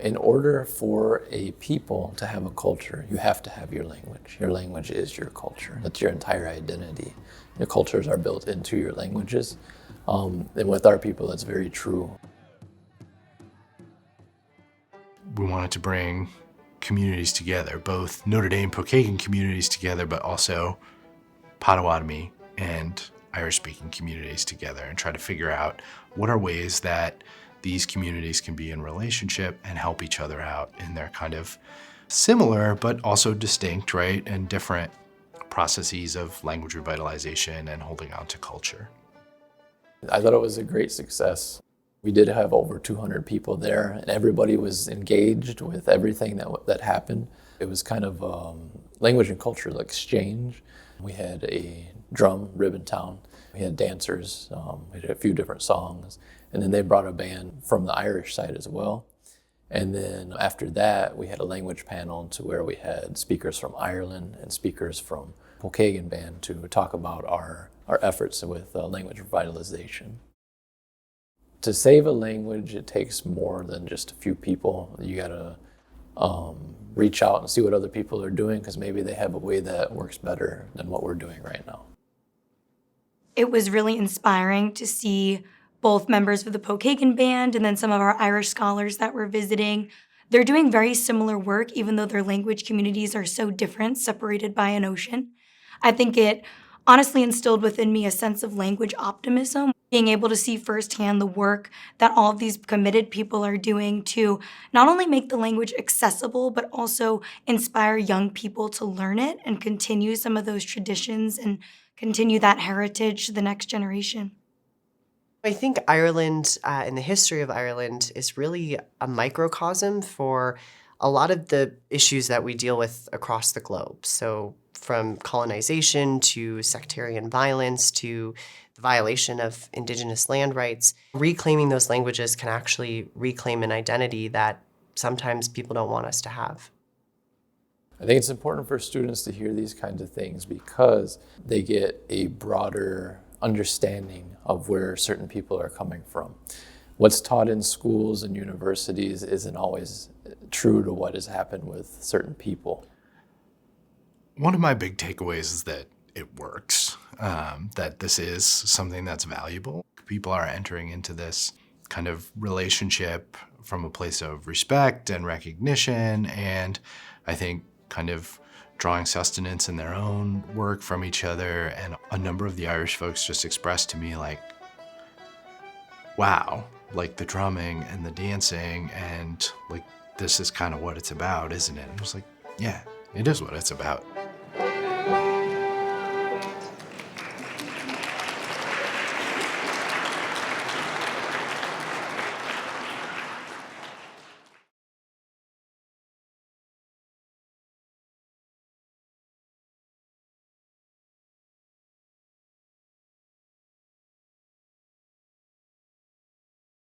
In order for a people to have a culture, you have to have your language. Your language is your culture. That's your entire identity. Your cultures are built into your languages. And with our people, that's very true. We wanted to bring communities together, both Notre Dame Pokagon communities together, but also Potawatomi and Irish-speaking communities together, and try to figure out what are ways that these communities can be in relationship and help each other out in their kind of similar but also distinct, right, and different processes of language revitalization and holding on to culture. I thought it was a great success. We did have over 200 people there, and everybody was engaged with everything that happened. It was kind of language and cultural exchange. We had a drum ribbon town. We had dancers. We had a few different songs. And then they brought a band from the Irish side as well. And then after that, we had a language panel to where we had speakers from Ireland and speakers from Pokagon band to talk about our efforts with language revitalization. To save a language, it takes more than just a few people. You gotta reach out and see what other people are doing, because maybe they have a way that works better than what we're doing right now. It was really inspiring to see both members of the Pokagon band and then some of our Irish scholars that were visiting. They're doing very similar work, even though their language communities are so different, separated by an ocean. I think it honestly instilled within me a sense of language optimism, being able to see firsthand the work that all of these committed people are doing to not only make the language accessible, but also inspire young people to learn it and continue some of those traditions and continue that heritage to the next generation. I think Ireland and the history of Ireland is really a microcosm for a lot of the issues that we deal with across the globe. So from colonization to sectarian violence to the violation of Indigenous land rights, reclaiming those languages can actually reclaim an identity that sometimes people don't want us to have. I think it's important for students to hear these kinds of things because they get a broader understanding of where certain people are coming from. What's taught in schools and universities isn't always true to what has happened with certain people. One of my big takeaways is that it works, that this is something that's valuable. People are entering into this kind of relationship from a place of respect and recognition, and I think kind of drawing sustenance in their own work from each other. And a number of the Irish folks just expressed to me like, wow, like the drumming and the dancing and like, this is kind of what it's about, isn't it? And I was like, yeah, it is what it's about.